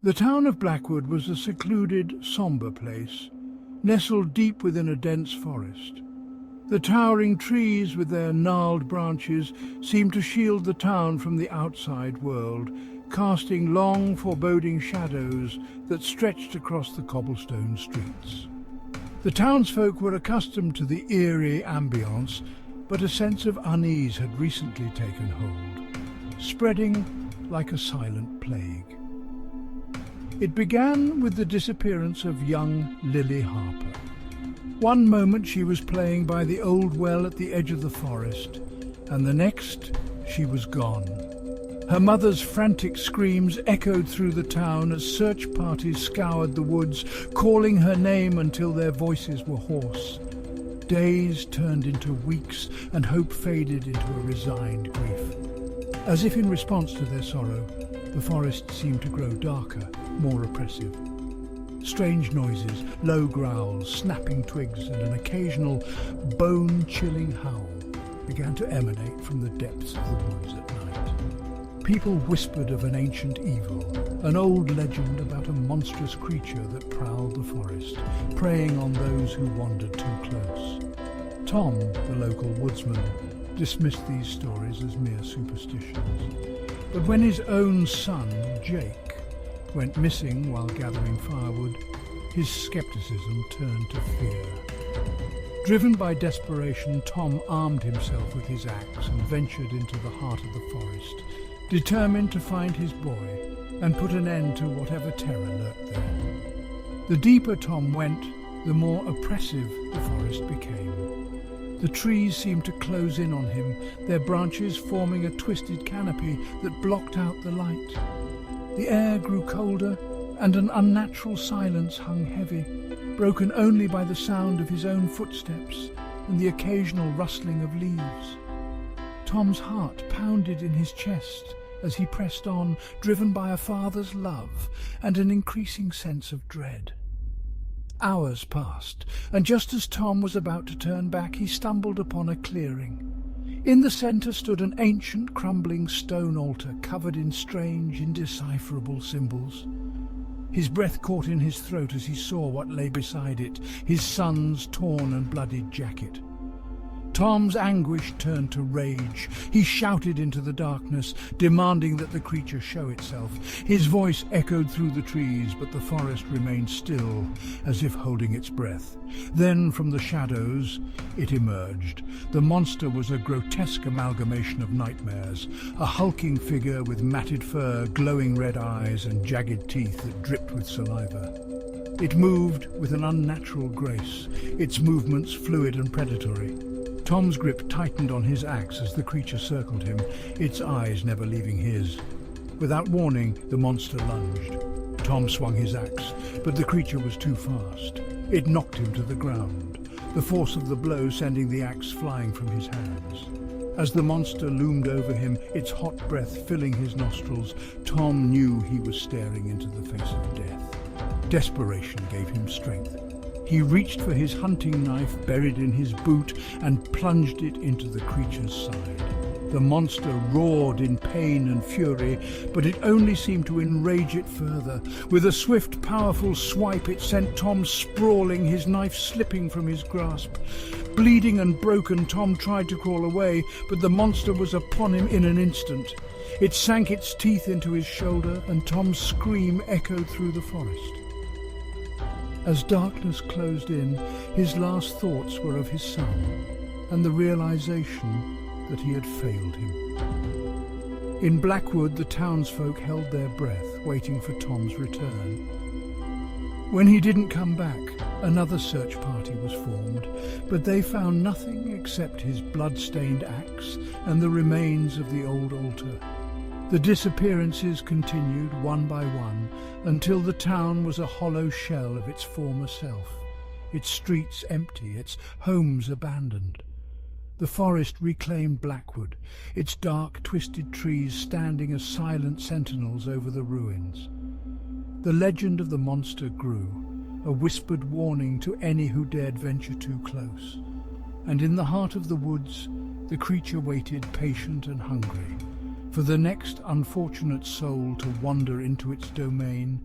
The town of Blackwood was a secluded, sombre place, nestled deep within a dense forest. The towering trees with their gnarled branches seemed to shield the town from the outside world, casting long, foreboding shadows that stretched across the cobblestone streets. The townsfolk were accustomed to the eerie ambience, but a sense of unease had recently taken hold, spreading like a silent plague. It began with the disappearance of young Lily Harper. One moment she was playing by the old well at the edge of the forest, and the next she was gone. Her mother's frantic screams echoed through the town as search parties scoured the woods, calling her name until their voices were hoarse. Days turned into weeks, and hope faded into a resigned grief. As if in response to their sorrow, the forest seemed to grow darker, more oppressive. Strange noises, low growls, snapping twigs, and an occasional bone-chilling howl began to emanate from the depths of the woods at night. People whispered of an ancient evil, an old legend about a monstrous creature that prowled the forest, preying on those who wandered too close. Tom, the local woodsman, dismissed these stories as mere superstitions. But when his own son, Jake, went missing while gathering firewood, his skepticism turned to fear. Driven by desperation, Tom armed himself with his axe and ventured into the heart of the forest, determined to find his boy and put an end to whatever terror lurked there. The deeper Tom went, the more oppressive the forest became. The trees seemed to close in on him, their branches forming a twisted canopy that blocked out the light. The air grew colder, and an unnatural silence hung heavy, broken only by the sound of his own footsteps and the occasional rustling of leaves. Tom's heart pounded in his chest as he pressed on, driven by a father's love and an increasing sense of dread. Hours passed, and just as Tom was about to turn back, he stumbled upon a clearing. In the centre stood an ancient, crumbling stone altar covered in strange, indecipherable symbols. His breath caught in his throat as he saw what lay beside it, his son's torn and bloodied jacket. Tom's anguish turned to rage. He shouted into the darkness, demanding that the creature show itself. His voice echoed through the trees, but the forest remained still, as if holding its breath. Then, from the shadows, it emerged. The monster was a grotesque amalgamation of nightmares, a hulking figure with matted fur, glowing red eyes, and jagged teeth that dripped with saliva. It moved with an unnatural grace, its movements fluid and predatory. Tom's grip tightened on his axe as the creature circled him, its eyes never leaving his. Without warning, the monster lunged. Tom swung his axe, but the creature was too fast. It knocked him to the ground, the force of the blow sending the axe flying from his hands. As the monster loomed over him, its hot breath filling his nostrils, Tom knew he was staring into the face of death. Desperation gave him strength. He reached for his hunting knife buried in his boot and plunged it into the creature's side. The monster roared in pain and fury, but it only seemed to enrage it further. With a swift, powerful swipe, it sent Tom sprawling, his knife slipping from his grasp. Bleeding and broken, Tom tried to crawl away, but the monster was upon him in an instant. It sank its teeth into his shoulder, and Tom's scream echoed through the forest. As darkness closed in, his last thoughts were of his son, and the realization that he had failed him. In Blackwood, the townsfolk held their breath, waiting for Tom's return. When he didn't come back, another search party was formed, but they found nothing except his blood-stained axe and the remains of the old altar. The disappearances continued one by one until the town was a hollow shell of its former self, its streets empty, its homes abandoned. The forest reclaimed Blackwood, its dark, twisted trees standing as silent sentinels over the ruins. The legend of the monster grew, a whispered warning to any who dared venture too close. And in the heart of the woods, the creature waited patient and hungry, For the next unfortunate soul to wander into its domain,